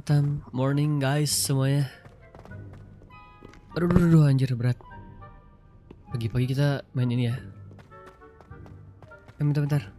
Tam morning guys semuanya. Aduh anjir berat. Pagi-pagi kita main ini ya. Bentar.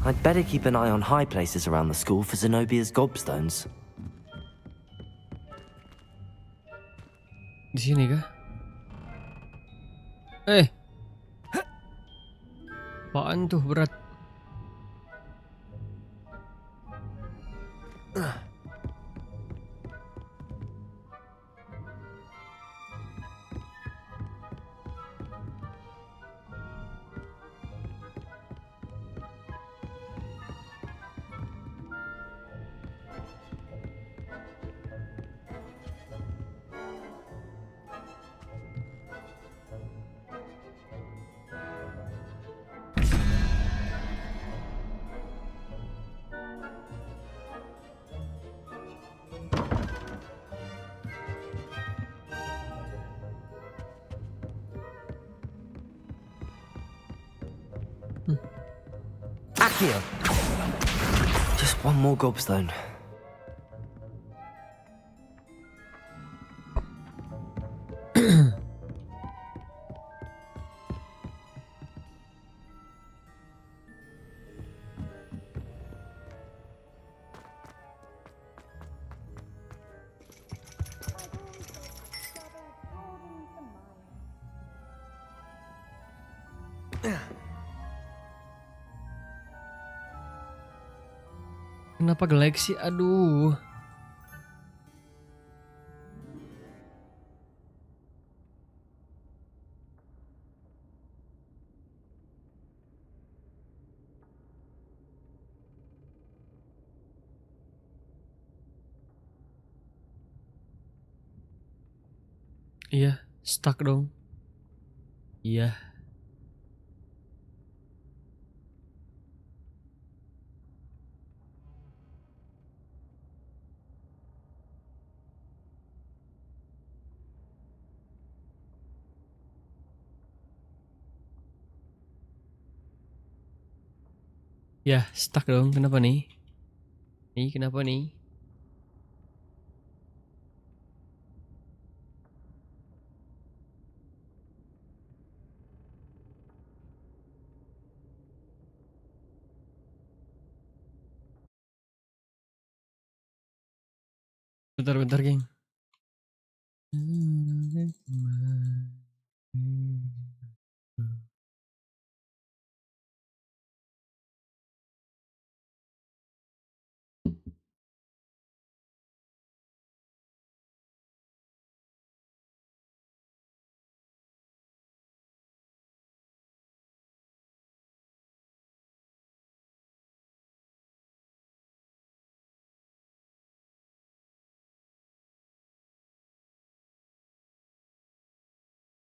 I'd better keep an eye on high places around the school for Zenobia's gobstones. Di sini kah? Apaan tuh berat? Accio! Just one more gobstone. Kenapa gelag sih? Aduh. Iya, stuck dong. Iya. Ya, stuck dong. Kenapa nih? Kenapa nih? Bentar, geng.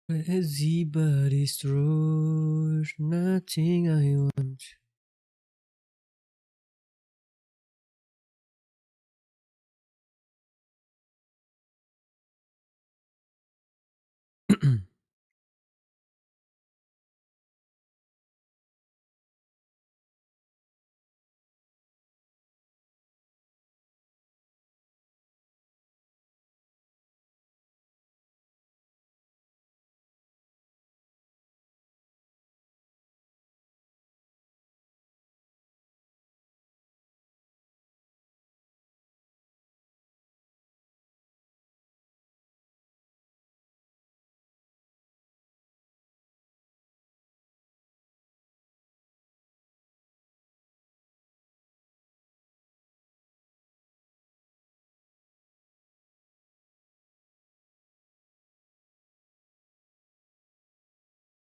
Everybody's true, nothing I want.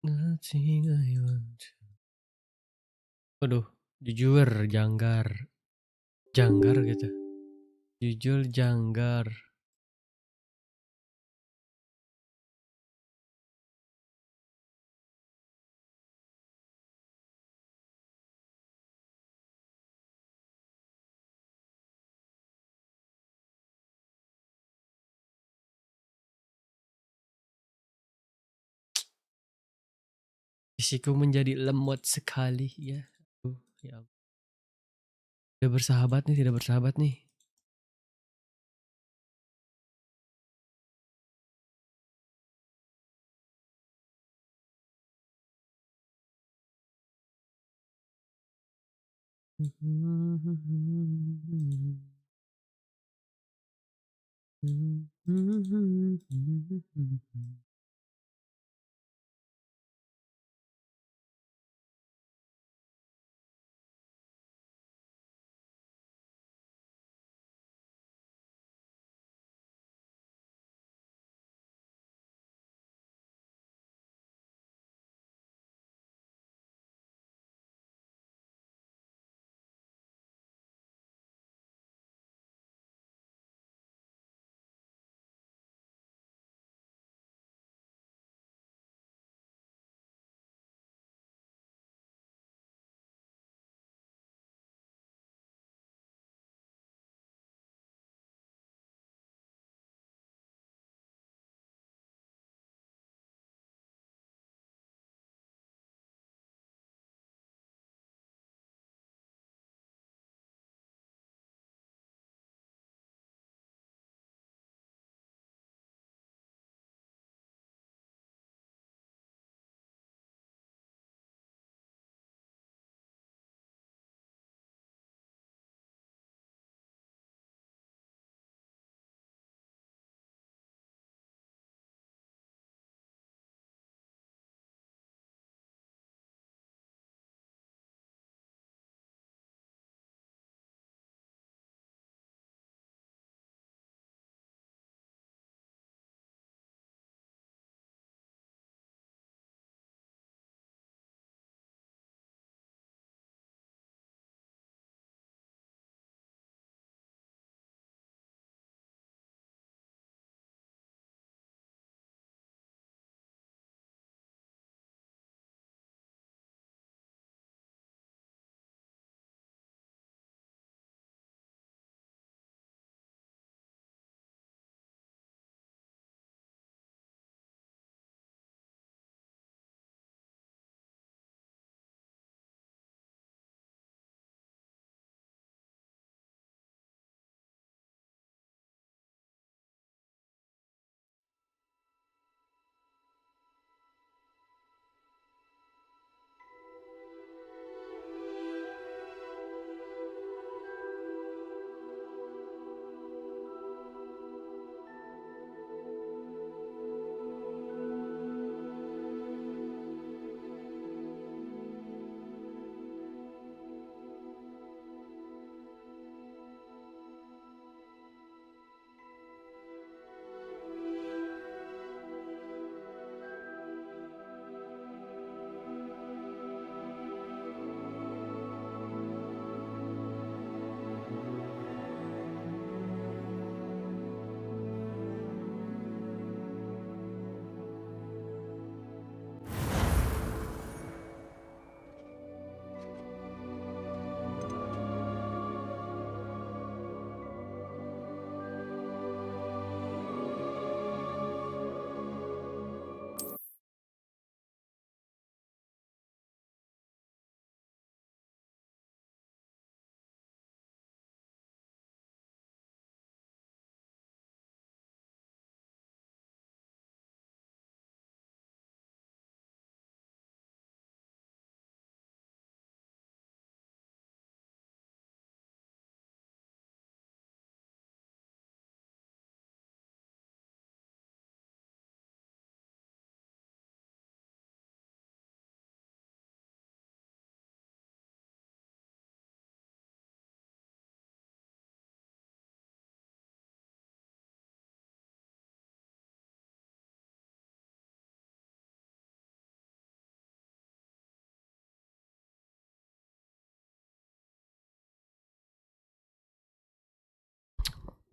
Nothing I want to. Waduh, jujur, janggar. Janggar gitu. Jujur, janggar. Sisiku menjadi lemot sekali ya. Ya. Tidak bersahabat nih, tidak bersahabat nih.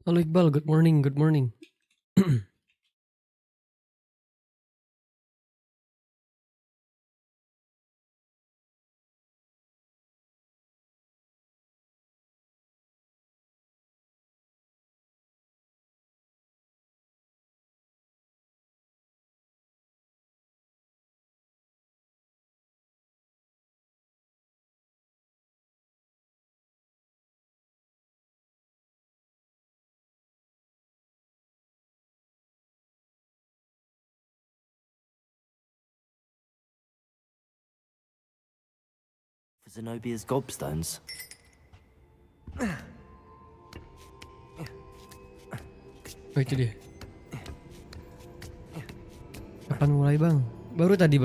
Halo Iqbal, good morning, good morning. For Zenobia's gobstones. Oh itu dia. Kapan mulai bang? Baru tadi.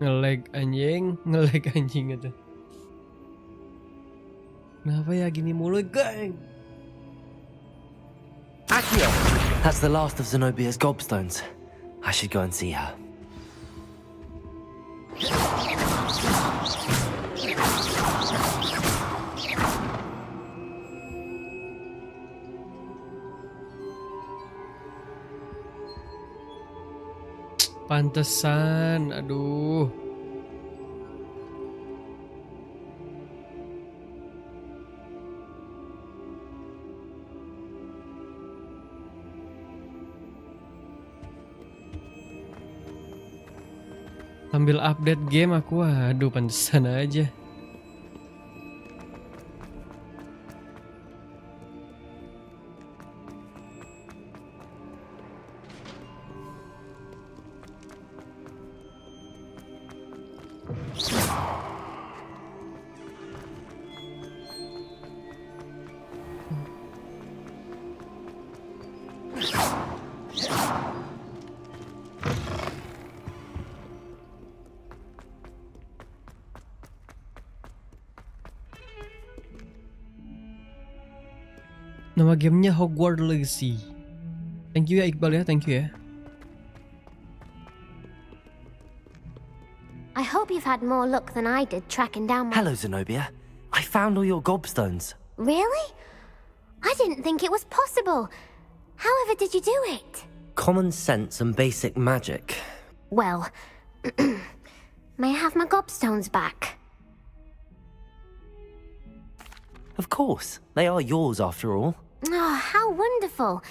Nge-lag anjing itu. Kenapa ya gini mulu, geng? Accio! That's the last of Zenobia's gobstones. I should go and see her. Pantesan, aduh. Sambil update game aku, aduh pantesan aja. Nama gamenya Hogwarts Legacy. Thank you ya Iqbal ya, thank you ya. I hope you've had more luck than I did tracking down my... Hello, Zenobia. I found all your gobstones. Really? I didn't think it was possible. However did you do it? Common sense and basic magic. Well, may I have my gobstones back? Of course. They are yours after all. Oh, how wonderful.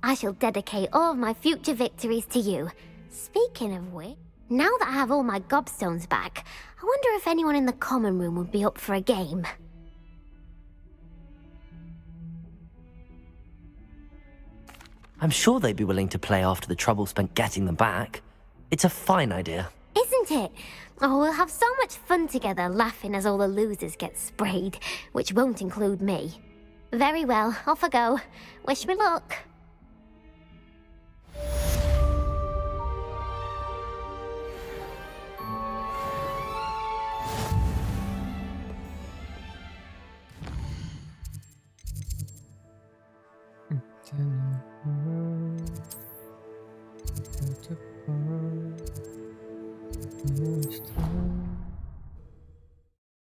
I shall dedicate all of my future victories to you. Speaking of which, now that I have all my gobstones back, I wonder if anyone in the common room would be up for a game. I'm sure they'd be willing to play after the trouble spent getting them back. It's a fine idea. Isn't it? Oh, we'll have so much fun together laughing as all the losers get sprayed, which won't include me. Very well, off I go. Wish me luck.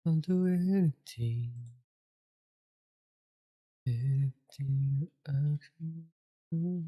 I'll do anything you ask me to.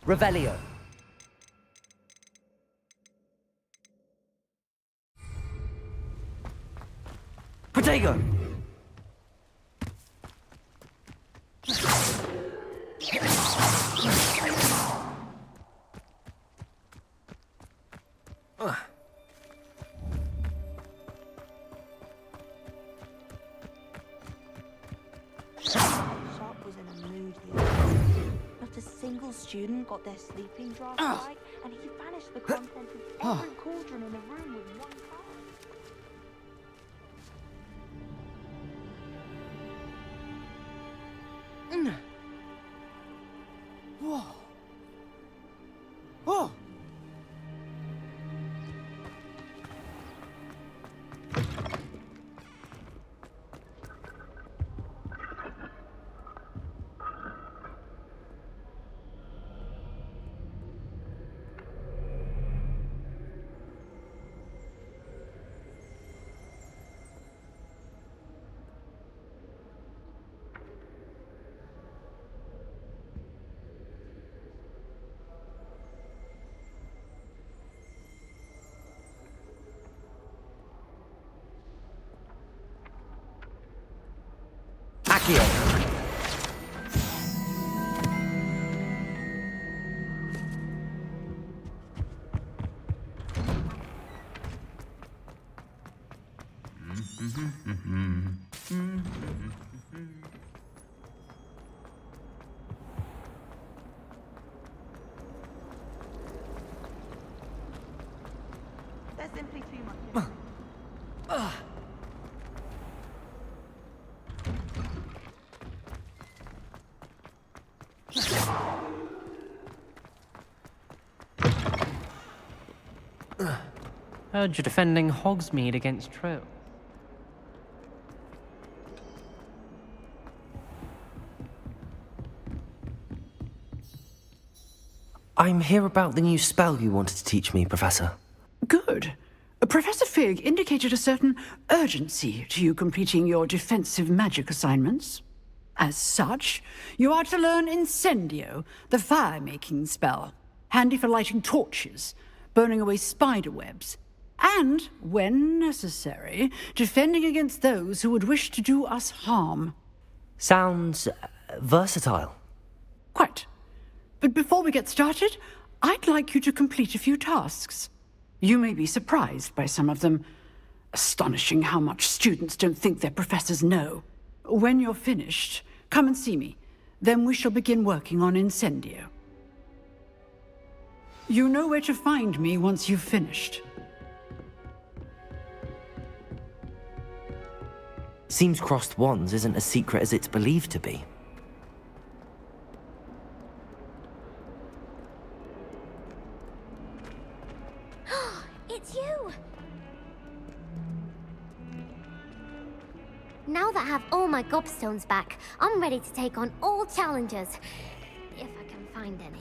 Revelio. Protego. Student got their sleeping draft right, and he vanished the contents of every cauldron in the room with one card. Whoa. Oh. Accio. There's simply too much. Heard you're defending Hogsmeade against Trill. I'm here about the new spell you wanted to teach me, Professor. Good. Professor Fig indicated a certain urgency to you completing your defensive magic assignments. As such, you are to learn Incendio, the fire-making spell, handy for lighting torches, burning away spider webs, and, when necessary, defending against those who would wish to do us harm. Sounds versatile. Quite. But before we get started, I'd like you to complete a few tasks. You may be surprised by some of them. Astonishing how much students don't think their professors know. When you're finished, come and see me. Then we shall begin working on Incendio. You know where to find me once you've finished. Seems crossed wands isn't as secret as it's believed to be. It's you! Now that I have all my gobstones back, I'm ready to take on all challenges. If I can find any.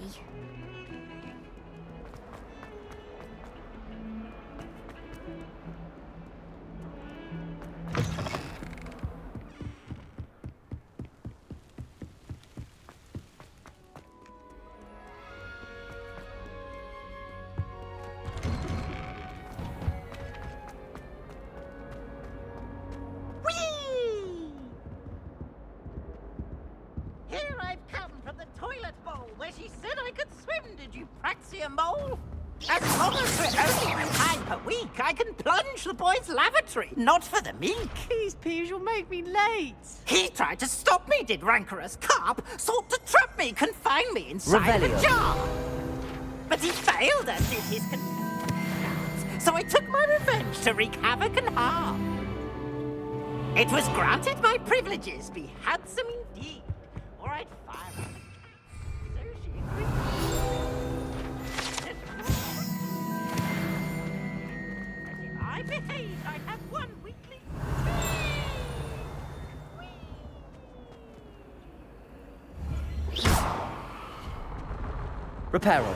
Here I've come from the toilet bowl where she said I could swim, did you praxia mole? As long as we're only 1 time per week, I can plunge the boys' lavatory, not for the meek. These peas will make me late. He tried to stop me, did rancorous carp, sought to trap me, confine me inside Revelio. a jar. But he failed as did his so I took my revenge to wreak havoc and harm. It was granted my privileges be handsome indeed, or I'd fire her. So she agreed. As if I behaved, I'd have one weekly. Reparo.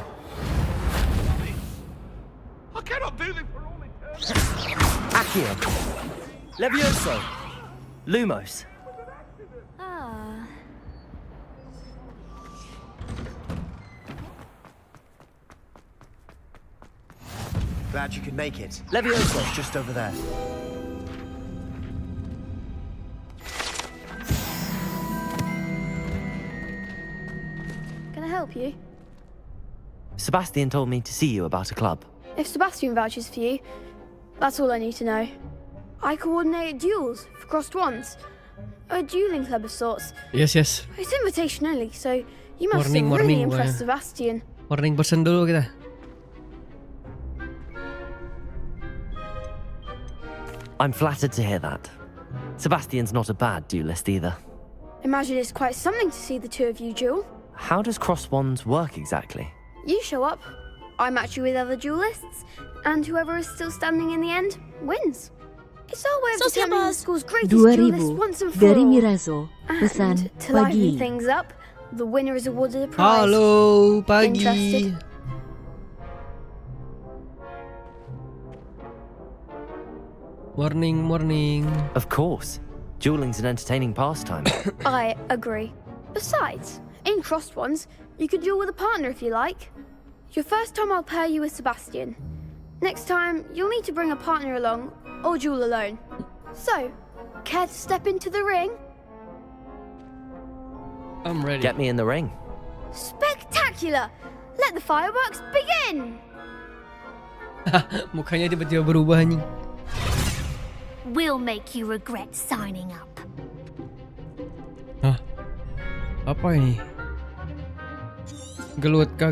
I cannot do this for all eternity. Accio. Levioso. Lumos. Ah. Glad you could make it. Levioso. Just over there. Can I help you? Sebastian told me to see you about a club. If Sebastian vouches for you, that's all I need to know. I coordinate duels for crossed wands. A dueling club of sorts. Yes, yes. It's invitation only, so you must Morning, have really morning, impressed boy. Sebastian. Morning person dulu kita. I'm flattered to hear that. Sebastian's not a bad duelist either. Imagine it's quite something to see the two of you duel. How does cross wands work exactly? You show up, I match you with other duelists, and whoever is still standing in the end wins. It's our way of determining the school's greatest duelist once and for dari all. Mirazo. Pesan And to liven pagi. things up, the winner is awarded a prize. Halo, pagi. Interested? Morning, morning. Of course. Dueling's an entertaining pastime. I agree. Besides, in crossed ones, you could duel with a partner if you like. Your first time I'll pair you with Sebastian. Next time, you'll need to bring a partner along, or duel alone. So, care to step into the ring? I'm ready. Get me in the ring. Spectacular! Let the fireworks begin! Mukanya tiba-tiba berubah anjing. will make you regret signing up. Hah? Apa ini? Gelut kah?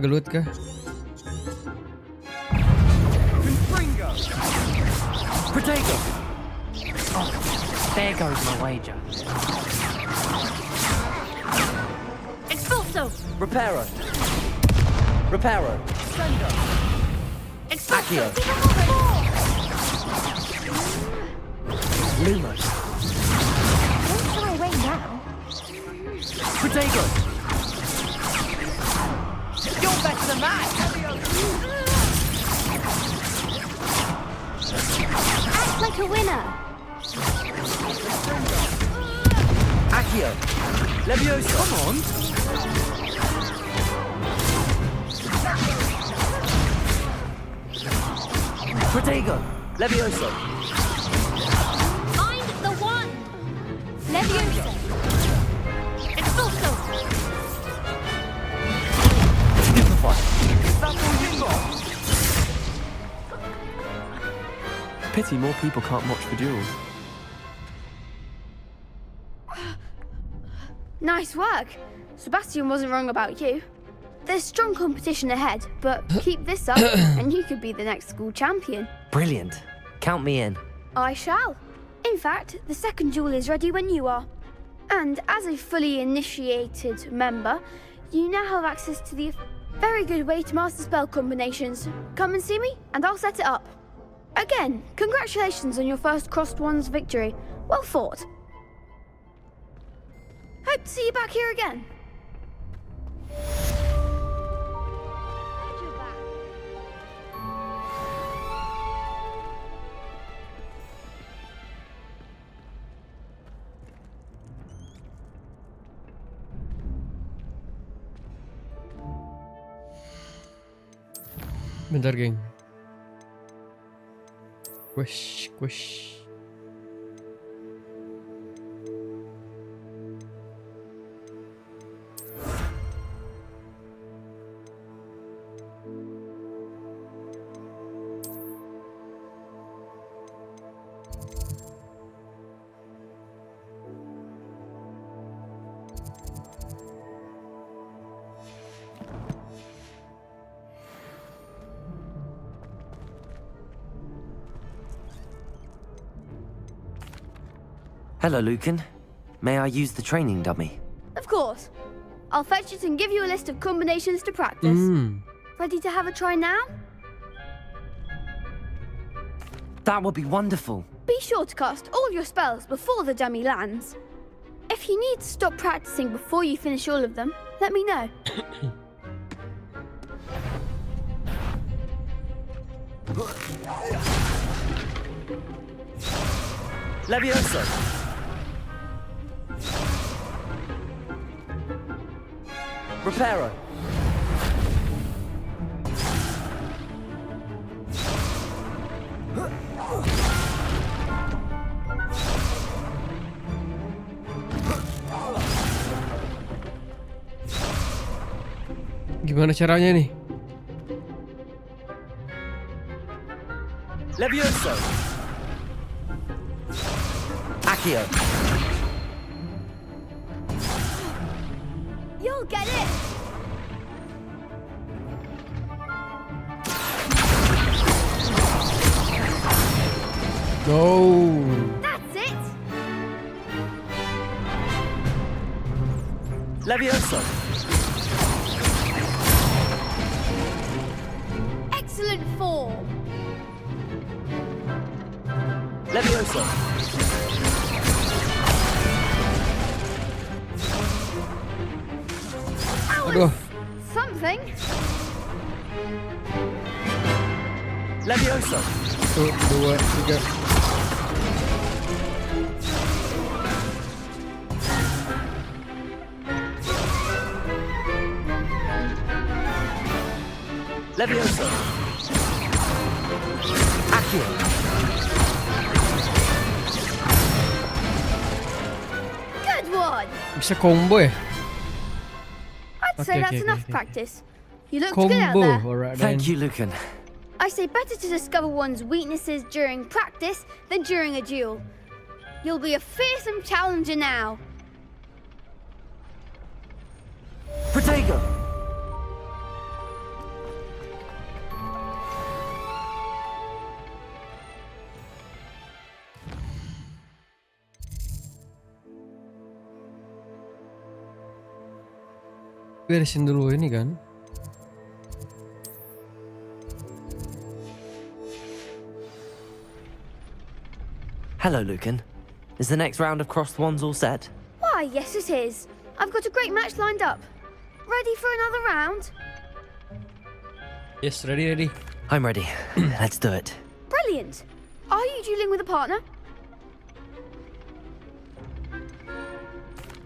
Protego! Oh, there goes my wager. Expulso! Reparo. Expulso! Lumos. Don't shy away now. Protego. You're better than that. Act like a winner. Accio. Levioso. Come on. Protego. Levioso. Find the one. Leviosa. Expulso. Stupefy. Pity more people can't watch the duels. Nice work. Sebastian wasn't wrong about you. There's strong competition ahead, but keep this up and you could be the next school champion. Brilliant. Count me in. I shall. In fact, the second duel is ready when you are. And as a fully initiated member, you now have access to the very good way to master spell combinations. Come and see me, and I'll set it up. Again, congratulations on your first Crossed Ones victory. Well fought. Hope to see you back here again. Bentar, geng. Quest. Hello, Lucan. May I use the training dummy? Of course. I'll fetch it and give you a list of combinations to practice. Ready to have a try now? That would be wonderful. Be sure to cast all your spells before the dummy lands. If you need to stop practicing before you finish all of them, let me know. Levioso. Reparo. Gimana caranya nih? Levioso. Accio. You'll get it! No. That's it! Levioso. Excellent form! Levioso. Aduh. Something. Levioso. 1, 2, 3. Levioso. Accio. Good one! Bisa combo ya? I'd say that's enough okay. practice. You looked good out Combo. there. Alright then. Thank you, Lucan. I say better to discover one's weaknesses during practice than during a duel. You'll be a fearsome challenger now. Protego! Beresin dulu ini kan. Hello, Lucan. Is the next round of crossed wands all set? Why, yes it is. I've got a great match lined up. Ready for another round? Yes, ready. I'm ready. Let's do it. Brilliant. Are you dueling with a partner?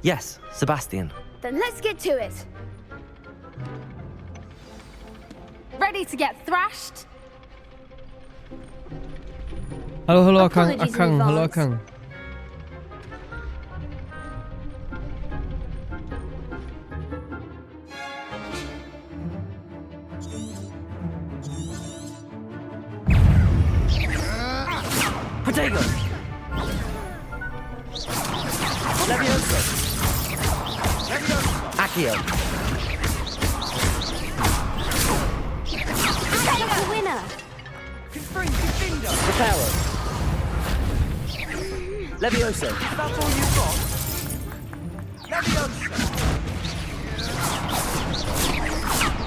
Yes, Sebastian. Then let's get to it. Ready to get thrashed? Halo Akang, Apologies in halo advance. Akang. Protego! Levioso! Accio! That's the winner. Reparo! Levioso! That's all you've got? Leviosa!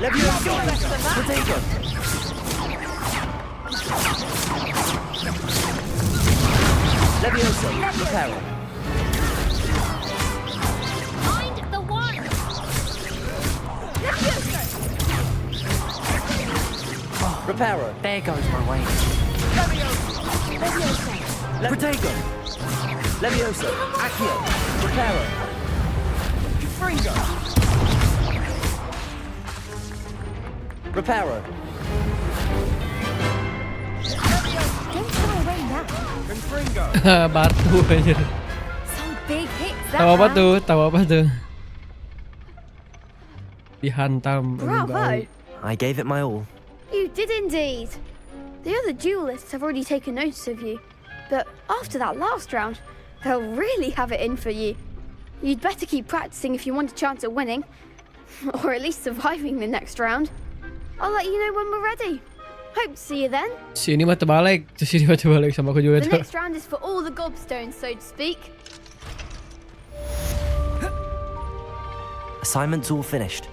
Levioso! Protego! Levioso! Reparo! Find the one. Reparo! There goes my wager. Protego! Levioso! Accio! Reparo! Fringo! Reparo! Don't go away now. Confringo! Batu aja. Some big hits that Tahu apa round. tuh? Tahu apa tuh? Dihantam. Bravo. I gave it my all. You did indeed. The other duelists have already taken notice of you, but after that last round, they'll really have it in for you. You'd better keep practicing if you want a chance at winning, or at least surviving the next round. I'll let you know when we're ready. Hope to see you then. Si ini mah terbalik, terus ini mah terbalik sama aku juga The tuh. next round is for all the gobstones, so to speak. Assignment's all finished.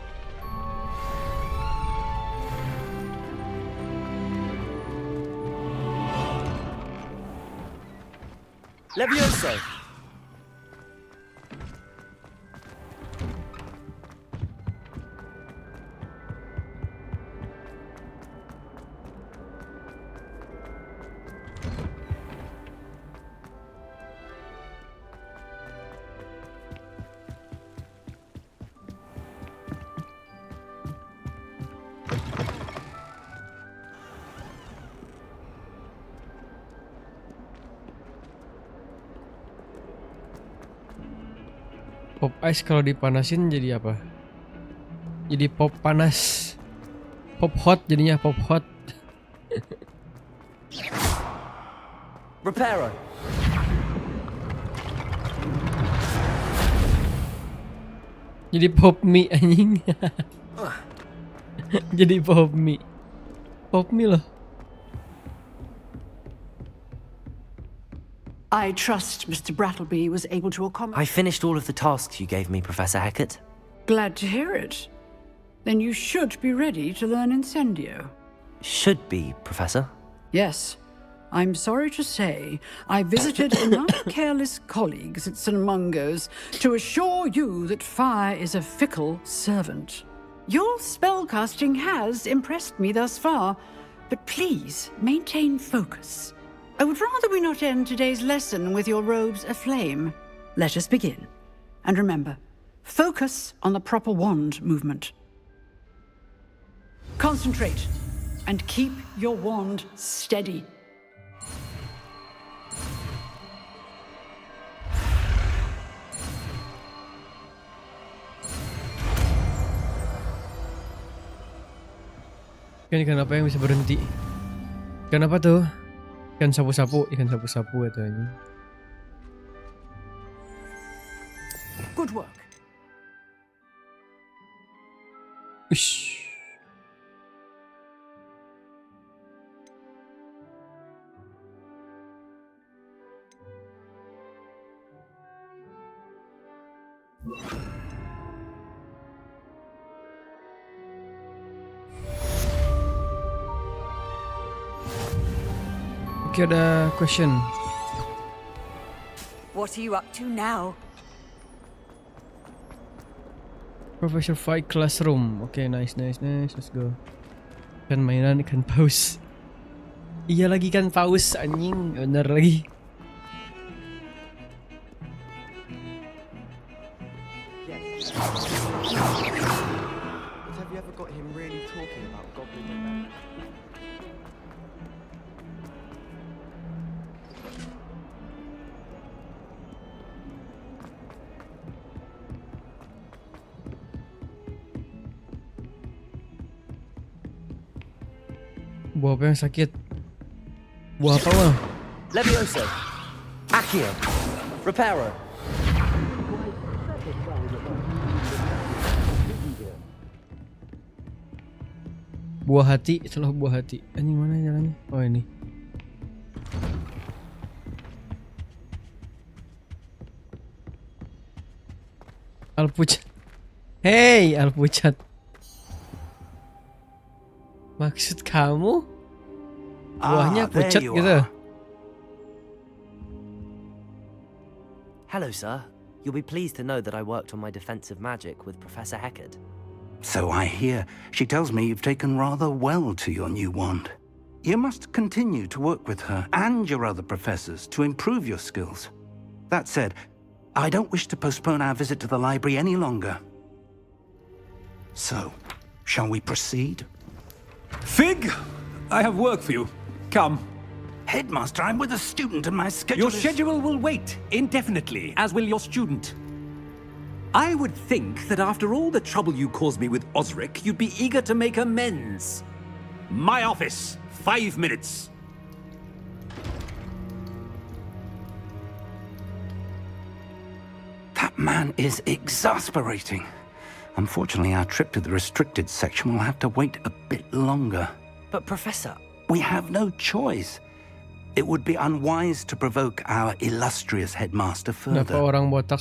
Levioso! Pop ice kalau dipanasin jadi apa? Jadi pop panas. Pop hot jadinya pop hot. Reparo! Jadi pop mie anjing. Jadi pop mie. Pop mie loh. I trust Mr. Brattleby was able to accommodate. I finished all of the tasks you gave me, Professor Hecat. Glad to hear it. Then you should be ready to learn Incendio. Should be, Professor. Yes. I'm sorry to say I visited enough careless colleagues at St. Mungo's to assure you that fire is a fickle servant. Your spellcasting has impressed me thus far, but please maintain focus. I would rather we not end today's lesson with your robes aflame. Let us begin. And remember, focus on the proper wand movement. Concentrate and keep your wand steady. Kan kenapa yang bisa berhenti? Ikan apa tuh? Ikan sapu-sapu katanya. Good work. Ush. Oke, ada question. What are you up to now? Professor Fight Classroom. Oke, nice. Let's go. Ikan mainan, ikan paus. Iya lagi kan paus, anjing. Bener lagi. Yes. But have you ever got him really talking about goblin? Buah apa yang sakit? Buah apa mah? Levioso. Accio. Reparo. Buah hati, itulah buah hati. Ini mana jalannya? Oh ini. Alpucat. Hey, Alpucat. Maksud kamu buahnya pucat gitu? Hello, sir. You'll be pleased to know that I worked on my defensive magic with Professor Heckard. So I hear. She tells me you've taken rather well to your new wand. You must continue to work with her and your other professors to improve your skills. That said, I don't wish to postpone our visit to the library any longer. So, shall we proceed? Fig, I have work for you. Come. Headmaster, I'm with a student and my schedule Your schedule will wait indefinitely, as will your student. I would think that after all the trouble you caused me with Osric, you'd be eager to make amends. My office, 5 minutes. That man is exasperating. Unfortunately, our trip to the restricted section will have to wait a bit longer. But Professor... We have no choice. It would be unwise to provoke our illustrious headmaster further.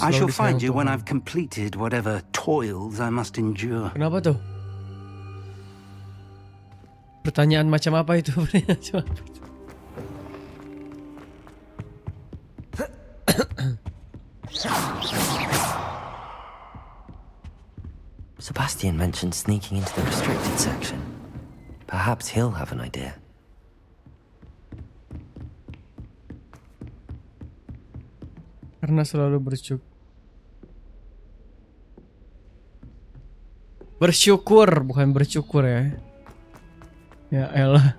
I shall find you when I've completed whatever toils I must endure. Kenapa tuh? Pertanyaan macam apa itu? Sebastian mentioned sneaking into the restricted section. Perhaps he'll have an idea. Karena selalu bersyukur, bukan bercukur ya. Ya elah.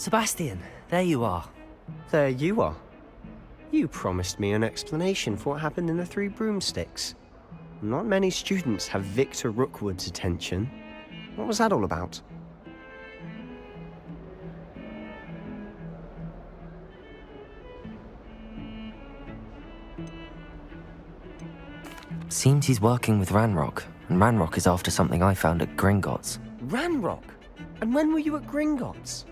Sebastian, there you are. There you are. You promised me an explanation for what happened in the Three Broomsticks. Not many students have Victor Rookwood's attention. What was that all about? Seems he's working with Ranrock, and Ranrock is after something I found at Gringotts. Ranrock? And when were you at Gringotts?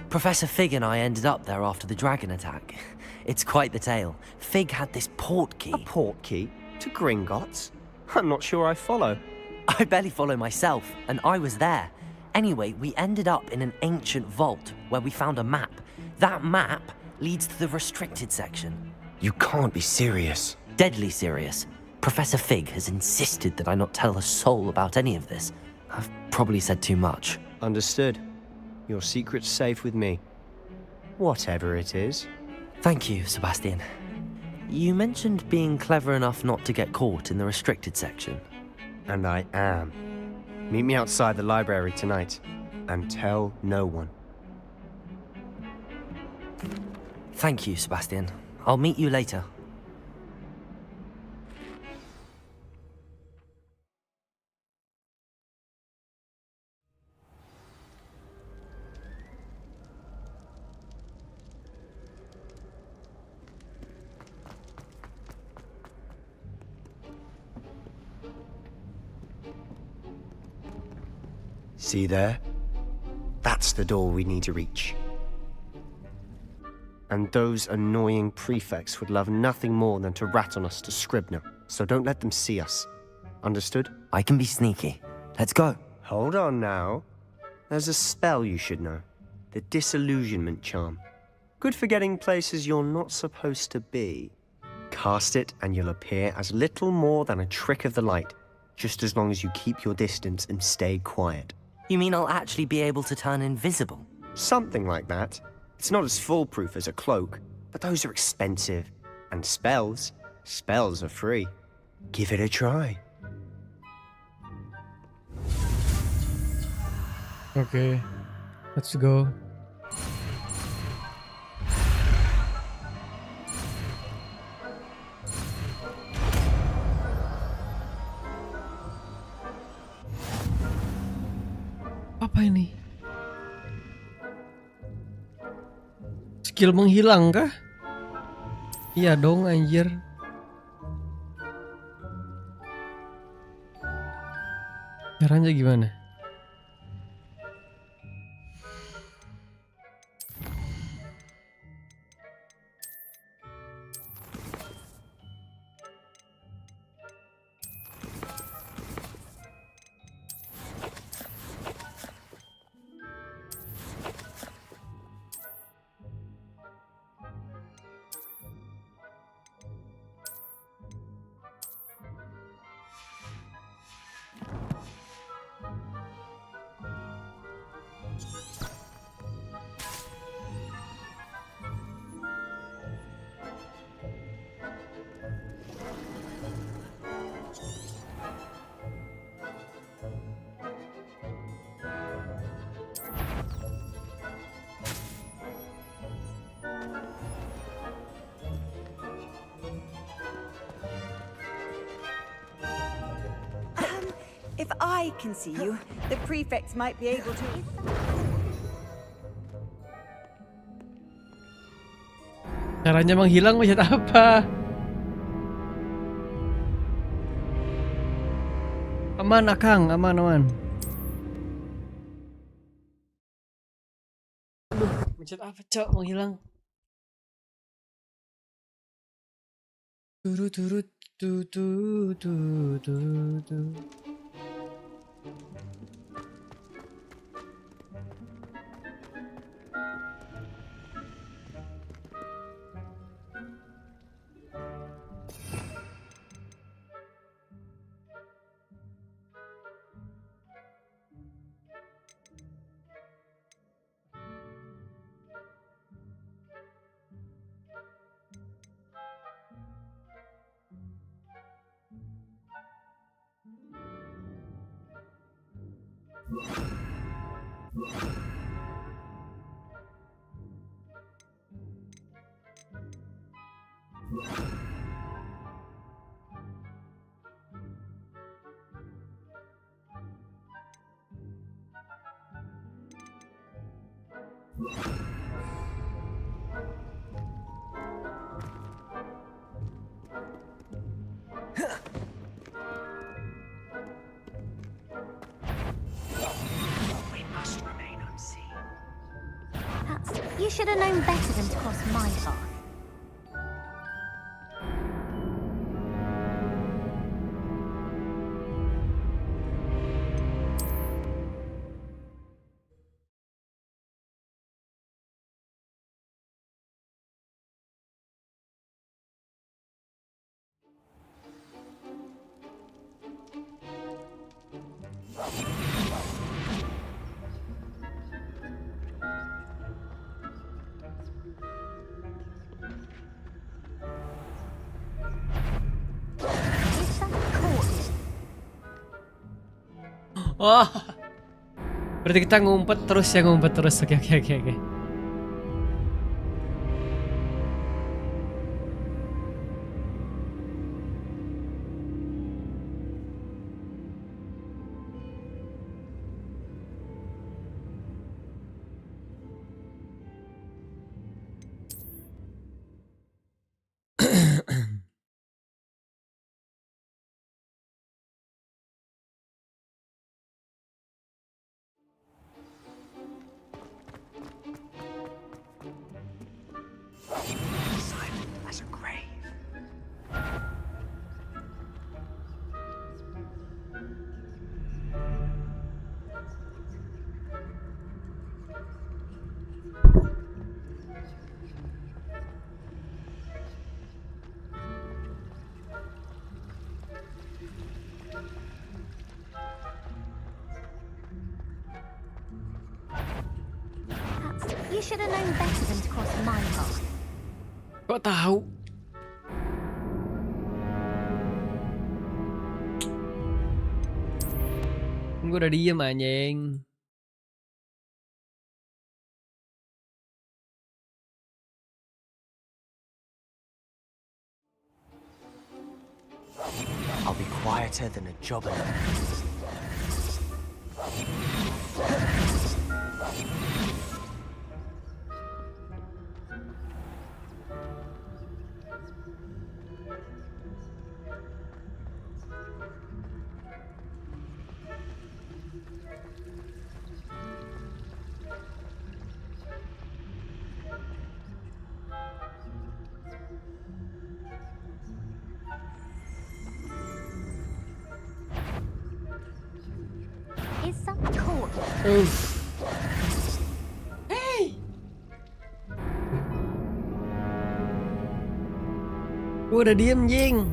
Professor Fig and I ended up there after the dragon attack. It's quite the tale. Fig had this port key. A port key? To Gringotts? I'm not sure I follow. I barely follow myself, and I was there. Anyway, we ended up in an ancient vault where we found a map. That map leads to the restricted section. You can't be serious. Deadly serious. Professor Fig has insisted that I not tell a soul about any of this. I've probably said too much. Understood. Your secret's safe with me. Whatever it is. Thank you, Sebastian. You mentioned being clever enough not to get caught in the restricted section. And I am. Meet me outside the library tonight, and tell no one. Thank you, Sebastian. I'll meet you later. See there? That's the door we need to reach. And those annoying prefects would love nothing more than to rat on us to Scribner, so don't let them see us. Understood? I can be sneaky. Let's go. Hold on now. There's a spell you should know. The Disillusionment Charm. Good for getting places you're not supposed to be. Cast it and you'll appear as little more than a trick of the light, just as long as you keep your distance and stay quiet. You mean I'll actually be able to turn invisible? Something like that. It's not as foolproof as a cloak, but those are expensive. And spells are free. Give it a try. Okay, let's go. Apa ini? Skill menghilang kah? Iya dong anjir. Caranya gimana? If I can see you, the prefects might be able to... Caranya menghilang macam apa? Aman Akang, aman. Aduh, macam apa cok menghilang? Turut tu. You should have known better than to cross my path. Oh. Berarti kita ngumpet terus ya, ngumpet terus. Oke. Silent as a grave. You should have known better than to cross my path. Kok tahu? Gue udah diem anjing. I'll be quieter than a jobber. Is something cool? Hey! Gue udah diem, jing.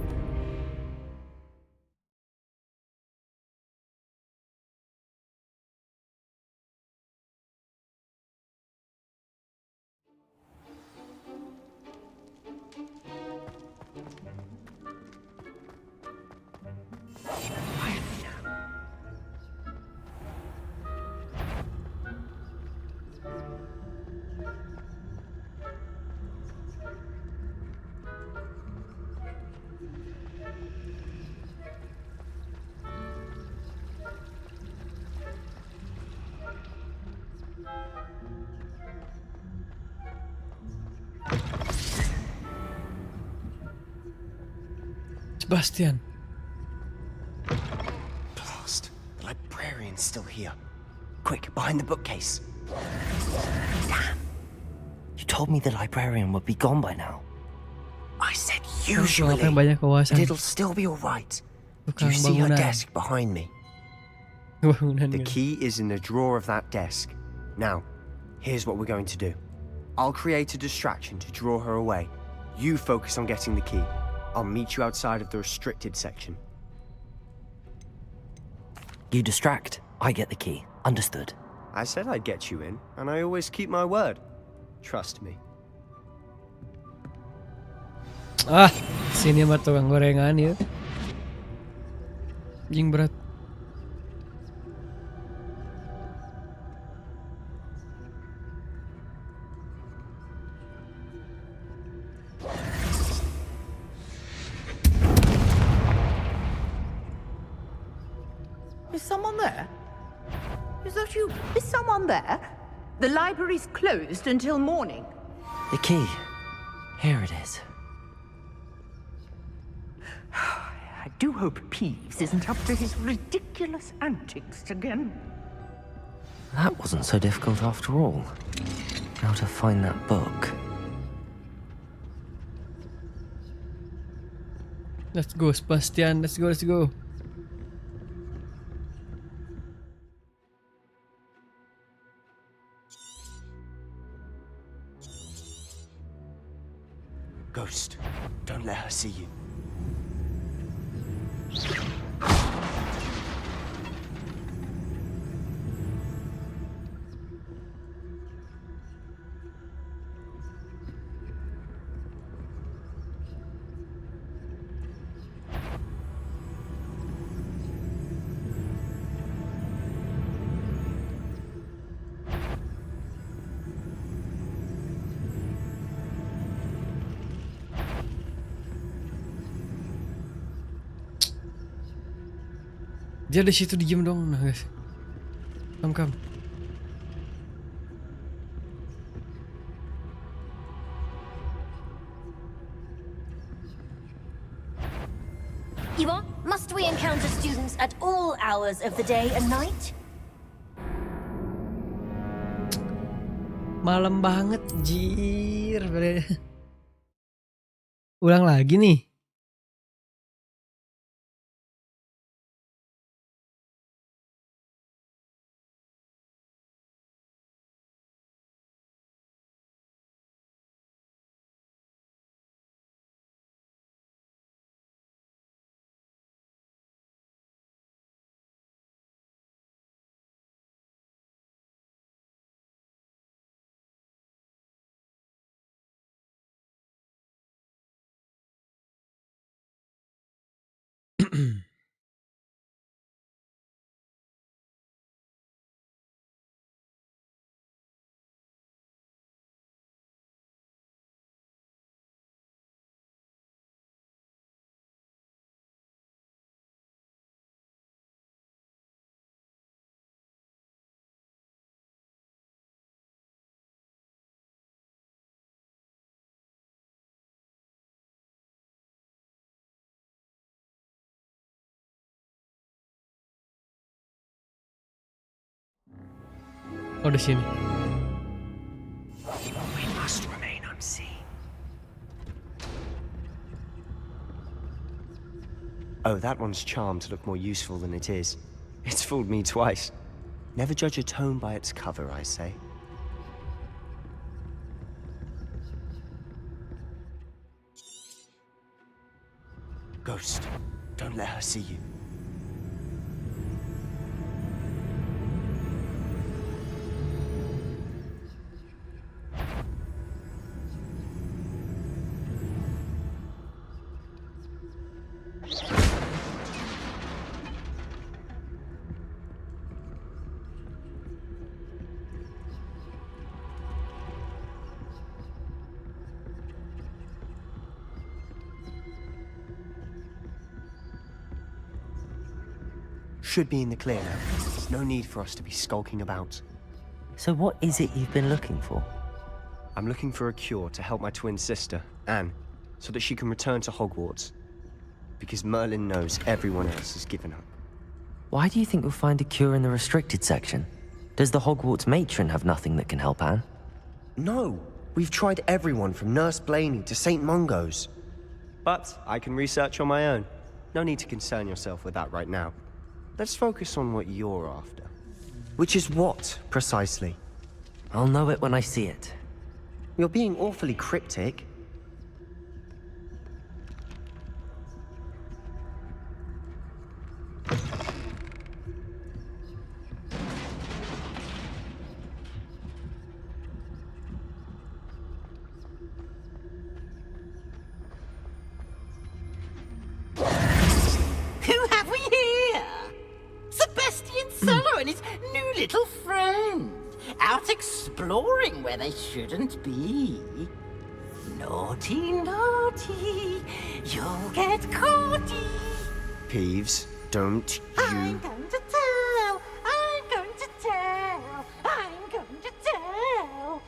Sebastian. Blast. The librarian's still here. Quick, behind the bookcase. Damn. You told me the librarian would be gone by now. I said usually, banyak but kawasan. it'll still be all right. Do you Tukang see her bangunan. desk behind me? Bangunan The gitu. key is in the drawer of that desk. Now, here's what we're going to do. I'll create a distraction to draw her away. You focus on getting the key. I'll meet you outside of the restricted section. You distract, I get the key. Understood. I said I'd get you in, and I always keep my word. Trust me. Ah, sini mah tukang gorengan ya. Jing berat. Is someone there? Is that you? Is someone there? The library's closed until morning. The key. Here it is. I do hope Peeves isn't up to his ridiculous antics again. That wasn't so difficult after all. How to find that book. Let's go, Sebastian. Let's go. Ghost, don't let her see you. Dia di situ diem dong, nah guys. Come. Iwan, must we encounter students at all hours of the day and night? Malam banget, jir. Ulang lagi nih. Oh, di sini. We must remain unseen. Oh, that one's charmed to look more useful than it is. It's fooled me twice. Never judge a tome by its cover, I say. Ghost, don't let her see you. Should be in the clear now. There's no need for us to be skulking about. So what is it you've been looking for? I'm looking for a cure to help my twin sister, Anne, so that she can return to Hogwarts. Because Merlin knows everyone else has given up. Why do you think you'll find a cure in the restricted section? Does the Hogwarts matron have nothing that can help Anne? No! We've tried everyone from Nurse Blaney to St. Mungo's. But I can research on my own. No need to concern yourself with that right now. Let's focus on what you're after. Which is what, precisely? I'll know it when I see it. You're being awfully cryptic. Who have we here? Sebastian Solo and his new little friend. Out exploring where they shouldn't be. Naughty, naughty, you'll get caughty. Peeves, don't I'm going to tell, I'm going to tell, I'm going to tell.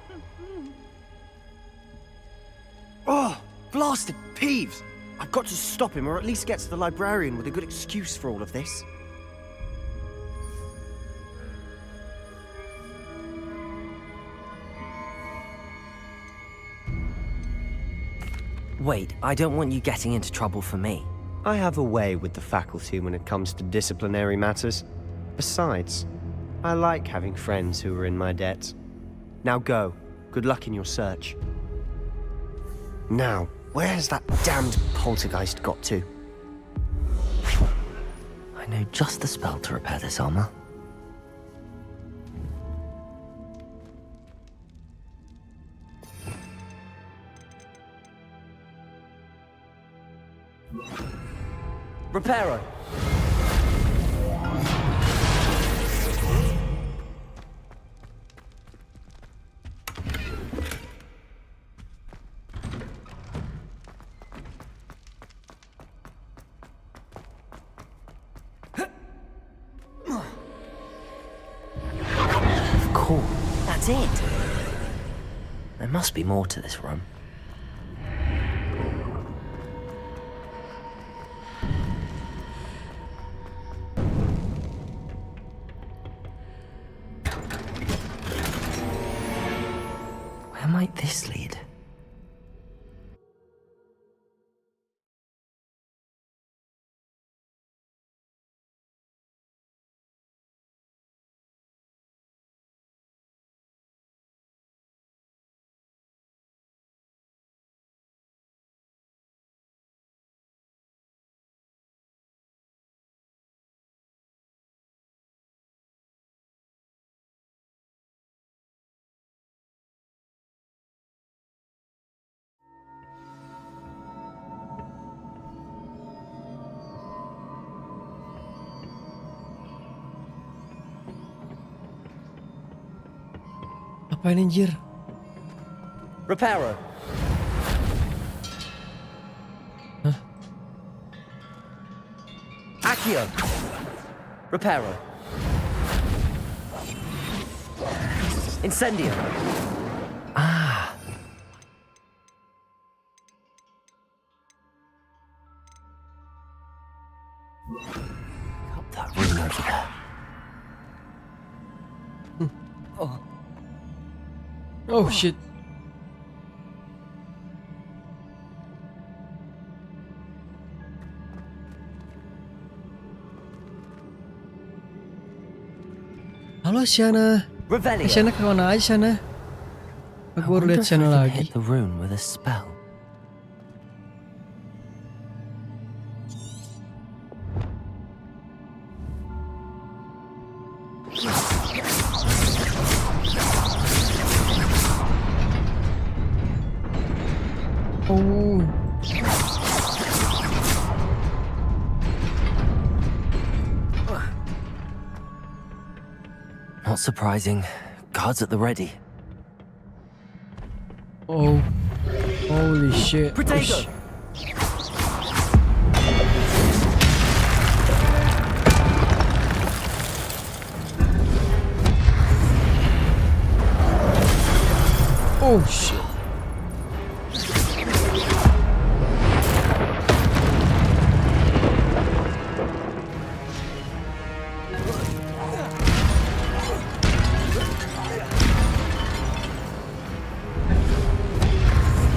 Oh, blasted Peeves! I've got to stop him, or at least get to the librarian with a good excuse for all of this. Wait, I don't want you getting into trouble for me. I have a way with the faculty when it comes to disciplinary matters. Besides, I like having friends who are in my debt. Now go. Good luck in your search. Now, where has that damned poltergeist got to? I know just the spell to repair this armor. Reparo. did. There must be more to this room. Where might this lead? Apain anjir? Reparo. Hah? Accio. Reparo. Incendio. Ah. Got that room over there. Oh. Oh shit. Halo Shana. Revelio. Shana kemana aja Shana? Aku baru lihat Shana lagi. Hit the room with a spell. Oh. Not surprising. Guards at the ready. Oh. Holy shit. Protego. Oh shit.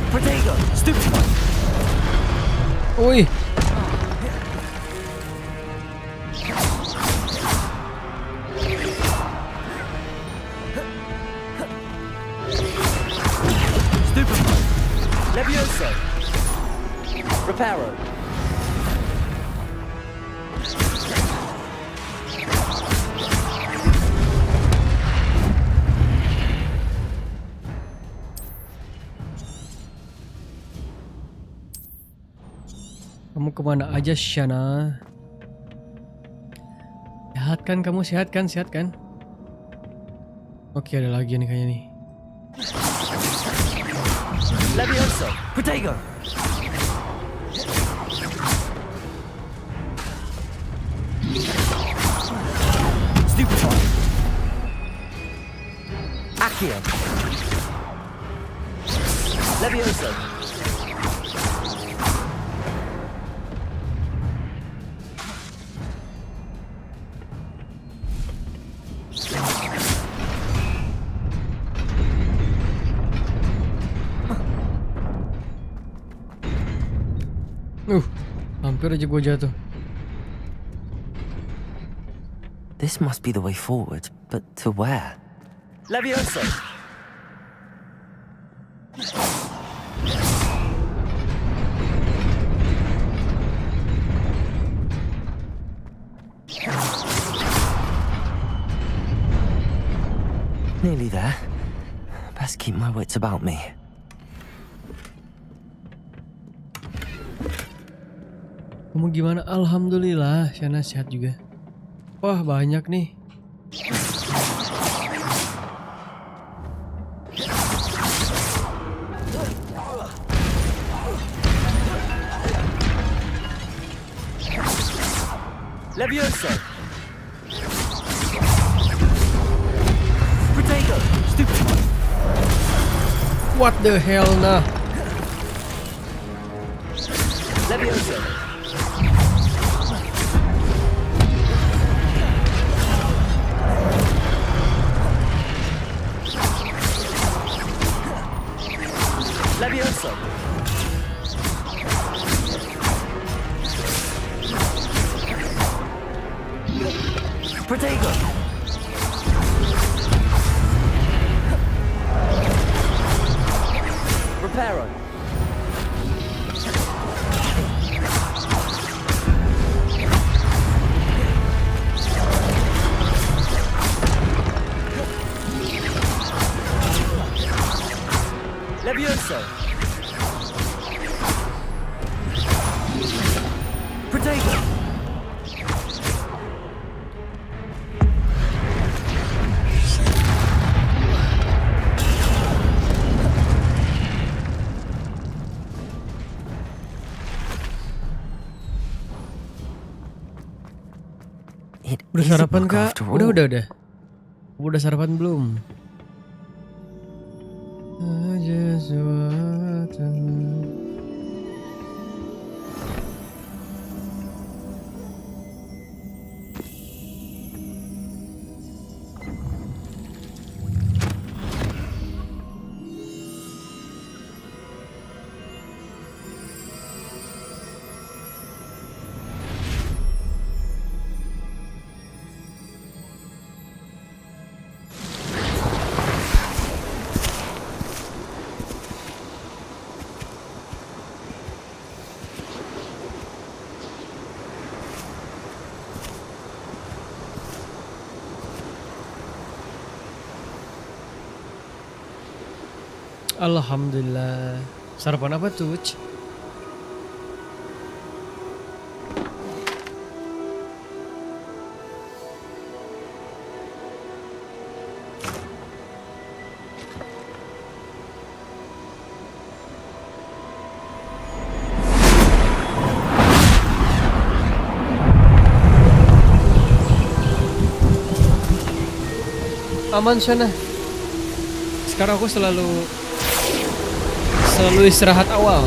Protego. Stupid. Oi. Stupefy. Levioso. Reparo. Kamu kemana aja Shana? Sehat kan kamu? Sehat kan? Sehat kan? Oke, ada lagi nih kayaknya nih. Levioso. Protego. Stupefy. Accio. Levioso. Hampir aja gue jatuh. This must be the way forward, but to where? Levioso. Nearly there. Best keep my wits about me. Kamu gimana? Alhamdulillah, Shana sehat juga. Wah, banyak nih. Levioso. Protego. Stupid. What the hell, nah? Leviosa. Leviosa. Protego. Reparo. Levioso. Protego. Udah sarapan kak? Udah. Udah sarapan belum? Alhamdulillah. Sarapan apa tuh? Aman sana. Sekarang aku selalu istirahat awal.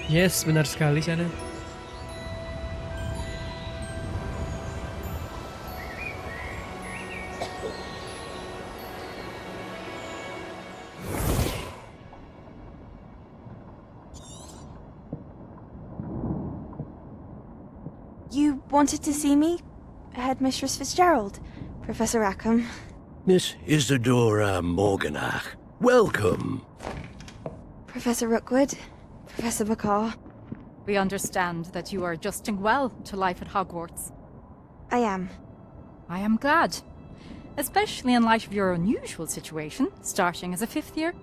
Yes, benar sekali sana. You wanted to see me? Headmistress Fitzgerald, Professor Rackham. Miss Isadora Morganach, welcome. Professor Rookwood, Professor McCaw. We understand that you are adjusting well to life at Hogwarts. I am. I am glad. Especially in light of your unusual situation, starting as a 5th year.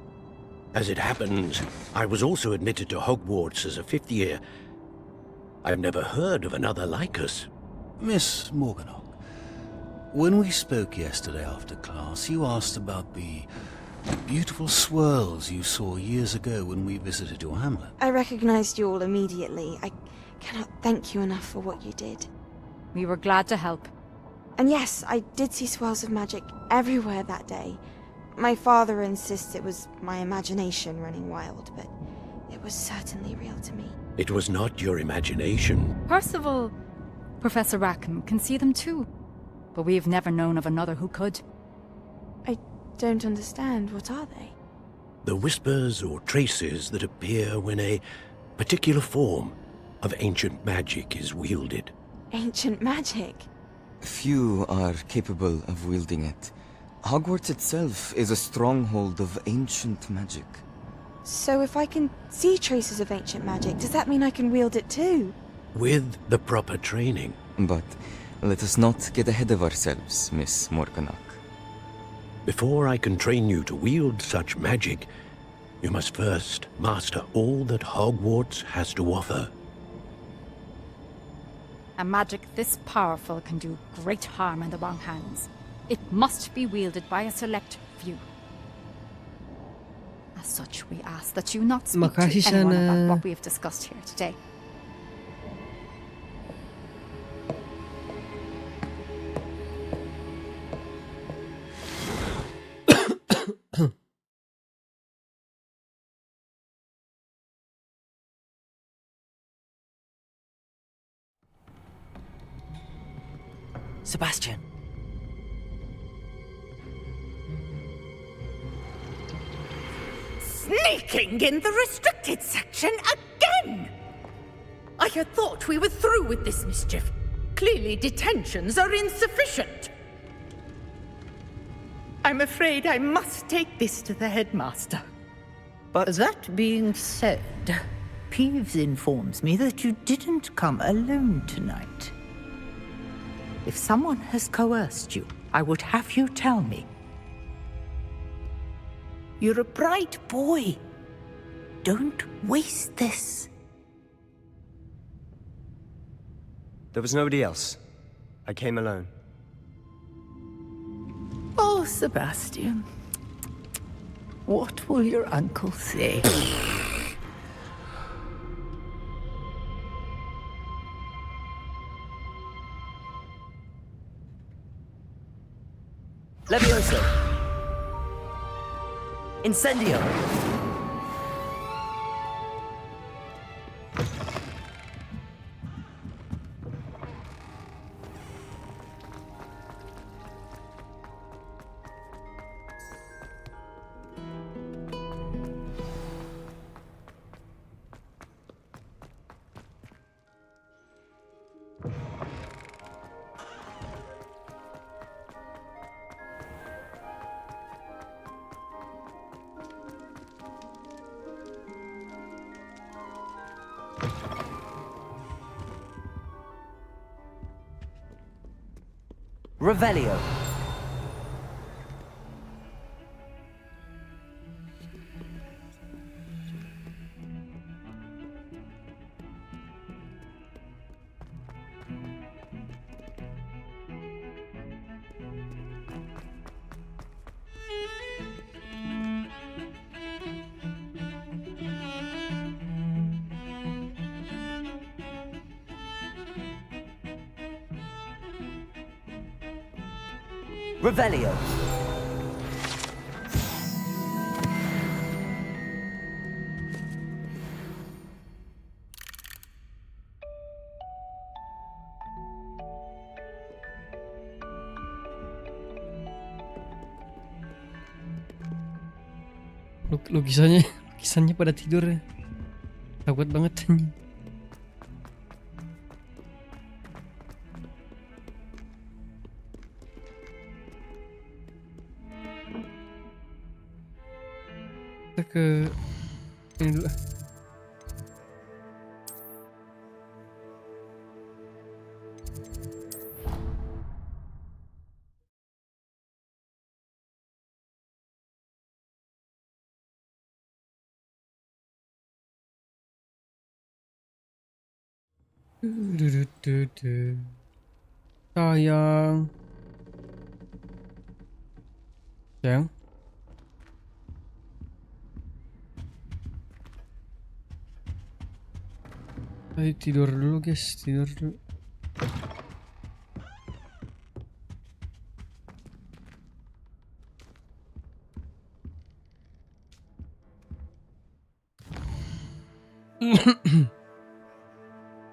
As it happens, I was also admitted to Hogwarts as a 5th year. I've never heard of another like us. Miss Morganach, when we spoke yesterday after class, you asked about the beautiful swirls you saw years ago when we visited your hamlet. I recognized you all immediately. I cannot thank you enough for what you did. We were glad to help. And yes, I did see swirls of magic everywhere that day. My father insists it was my imagination running wild, but it was certainly real to me. It was not your imagination. Percival, Professor Rackham can see them too, but we've never known of another who could. I don't understand. What are they? The whispers or traces that appear when a particular form of ancient magic is wielded. Ancient magic? Few are capable of wielding it. Hogwarts itself is a stronghold of ancient magic. So if I can see traces of ancient magic, does that mean I can wield it too? with the proper training. But let us not get ahead of ourselves, Miss Morganach. Before I can train you to wield such magic, you must first master all that Hogwarts has to offer. A magic this powerful can do great harm in the wrong hands. It must be wielded by a select few. As such, we ask that you not speak Makasih to anyone sana. about what we have discussed here today. Sebastian. Sneaking in the restricted section again! I had thought we were through with this mischief. Clearly detentions are insufficient. I'm afraid I must take this to the headmaster. But that being said, Peeves informs me that you didn't come alone tonight. If someone has coerced you, I would have you tell me. You're a bright boy. Don't waste this. There was nobody else. I came alone. Oh, Sebastian. What will your uncle say? Levioso. Incendio. Revelio. Revelio. Lukisannya pada tidur ya. Takut banget anjing. Kita ke ini dulu. Sayang. Sayang. Ayo tidur dulu guys, tidur dulu.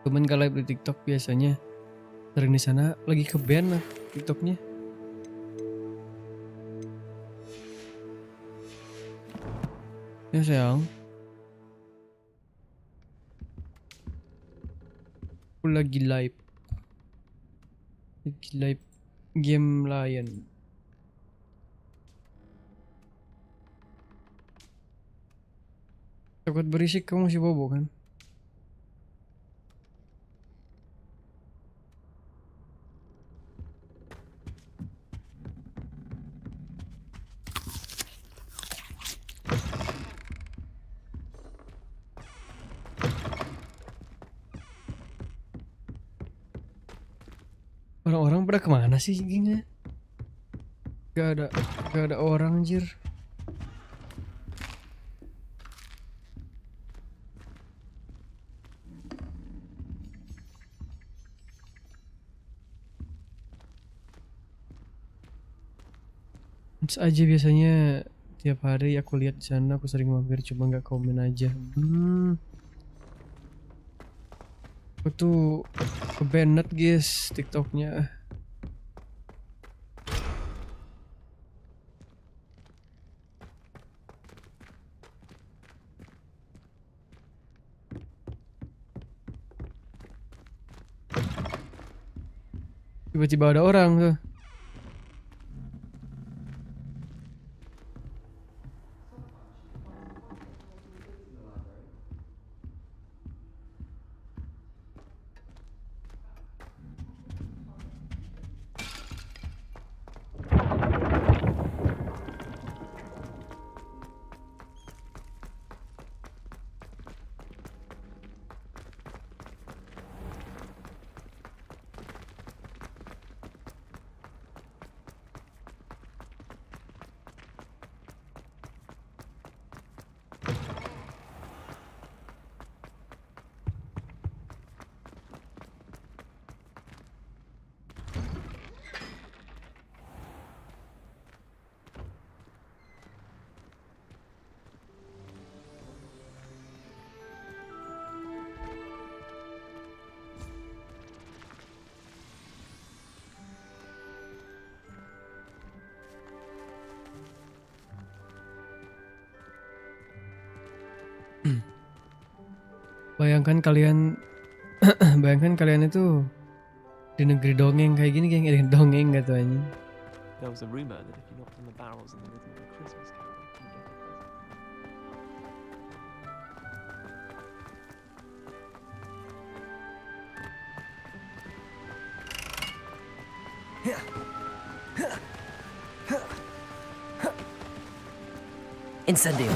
Temen kalau live di TikTok biasanya sering di sana lagi ke ban lah TikToknya. Ya sayang. Aku lagi live game lain. Takut berisik, kamu masih bobo kan? Orang-orang pada kemana sih gengnya? Gak ada orang anjir. Once aja biasanya tiap hari aku lihat di sana, aku sering mampir cuma nggak komen aja. Aku tuh kebanet guys TikToknya. Tiba-tiba ada orang tuh. Bayangkan kalian itu di negeri dongeng kayak gini, kayak ada dongeng gitu aja. There was a rumor that if you knocked on the barrels in the rhythm of a Christmas carol, you get a present. Incendio.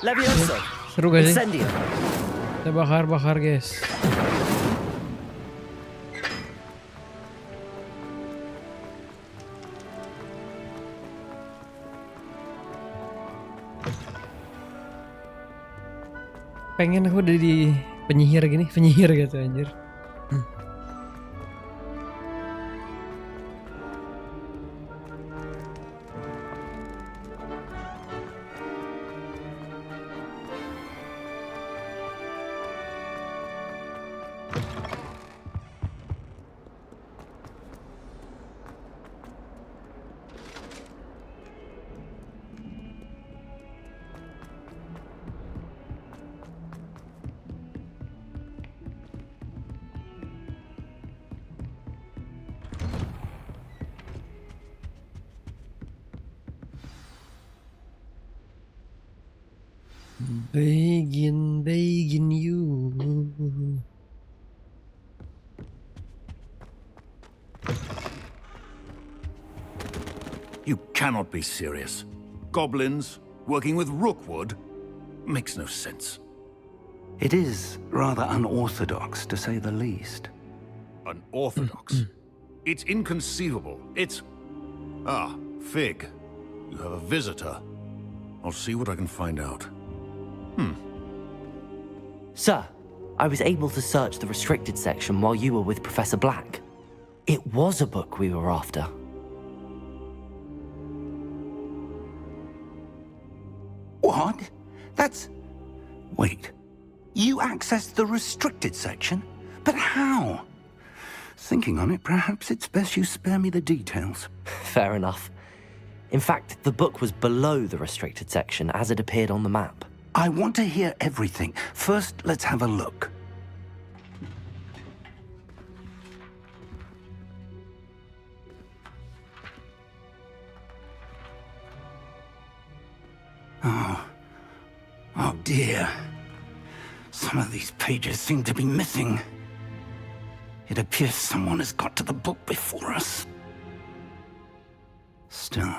Levioso. Seru gak sih? Incendio. Kita bakar guys. Pengen aku udah di penyihir gitu anjir. Begin you. You cannot be serious. Goblins working with Rookwood makes no sense. It is rather unorthodox, to say the least. Unorthodox? It's inconceivable. It's... Ah, Fig. You have a visitor. I'll see what I can find out. Sir, I was able to search the restricted section while you were with Professor Black. It was a book we were after. What? That's... Wait. You accessed the restricted section? But how? Thinking on it, perhaps it's best you spare me the details. Fair enough. In fact, the book was below the restricted section as it appeared on the map. I want to hear everything. First, let's have a look. Oh dear. Some of these pages seem to be missing. It appears someone has got to the book before us. Still,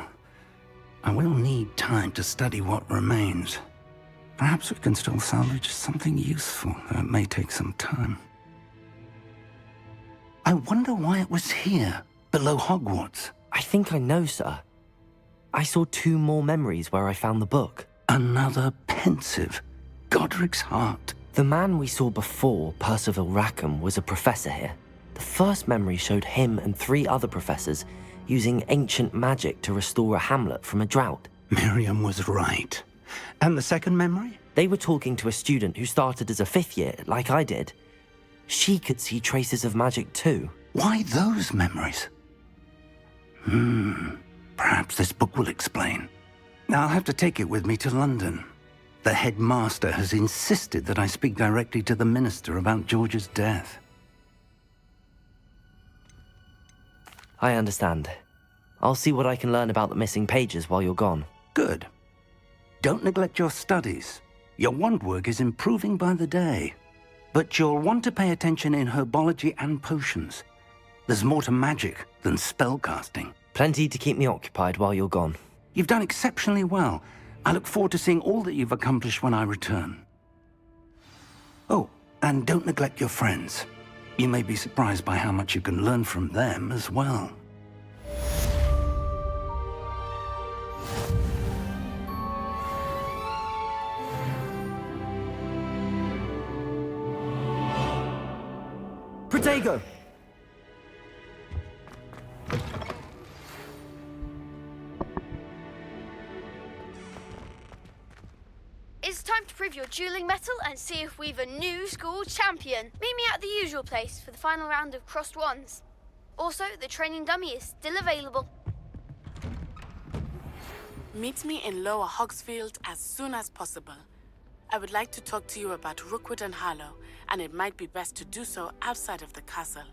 I will need time to study what remains. Perhaps we can still salvage something useful, though it may take some time. I wonder why it was here, below Hogwarts. I think I know, sir. I saw 2 more memories where I found the book. Another pensive. Godric's heart. The man we saw before, Percival Rackham, was a professor here. The first memory showed him and 3 other professors using ancient magic to restore a hamlet from a drought. Miriam was right. And the second memory? They were talking to a student who started as a 5th year, like I did. She could see traces of magic too. Why those memories? Perhaps this book will explain. I'll have to take it with me to London. The headmaster has insisted that I speak directly to the minister about George's death. I understand. I'll see what I can learn about the missing pages while you're gone. Good. Don't neglect your studies. Your wand work is improving by the day. But you'll want to pay attention in herbology and potions. There's more to magic than spellcasting. Plenty to keep me occupied while you're gone. You've done exceptionally well. I look forward to seeing all that you've accomplished when I return. Oh, and don't neglect your friends. You may be surprised by how much you can learn from them as well. Protego! It's time to prove your dueling mettle and see if we've a new school champion. Meet me at the usual place for the final round of crossed wands. Also, the training dummy is still available. Meet me in Lower Hogsfield as soon as possible. I would like to talk to you about Rookwood and Harlow, and it might be best to do so outside of the castle.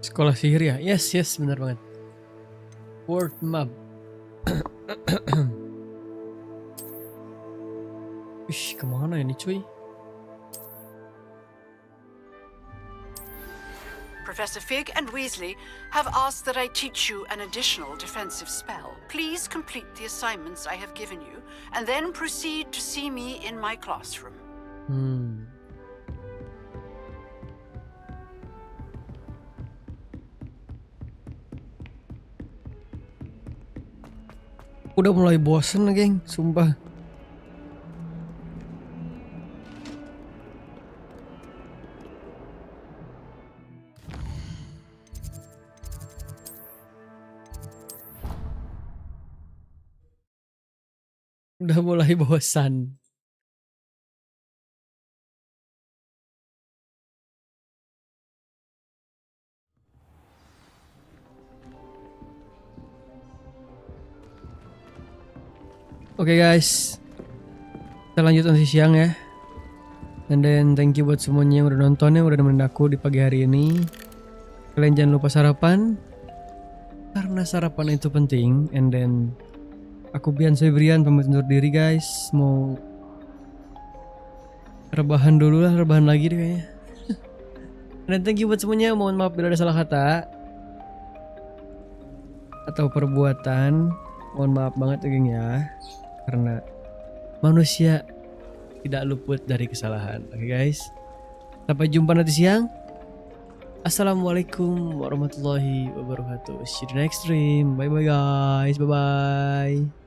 Sekolah sihir ya? Yes, benar banget. World map. Ish, kemana ini cuy? Professor Fig and Weasley have asked that I teach you an additional defensive spell. Please complete the assignments I have given you, and then proceed to see me in my classroom. Udah mulai bosen geng, sumpah. Udah mulai bosan. Oke guys, kita lanjut nanti siang ya. And then thank you buat semuanya yang udah nonton ya, udah nemenin aku di pagi hari ini. Kalian jangan lupa sarapan, karena sarapan itu penting. And then aku Bians Febrian pamit undur diri guys. Mau rebahan dulu lah, rebahan lagi deh kayaknya. Dan thank you buat semuanya. Mohon maaf bila ada salah kata atau perbuatan. Mohon maaf banget ya geng ya, karena manusia tidak luput dari kesalahan. Oke guys, sampai jumpa nanti siang. Assalamualaikum warahmatullahi wabarakatuh. See you next stream. Bye bye guys. Bye bye.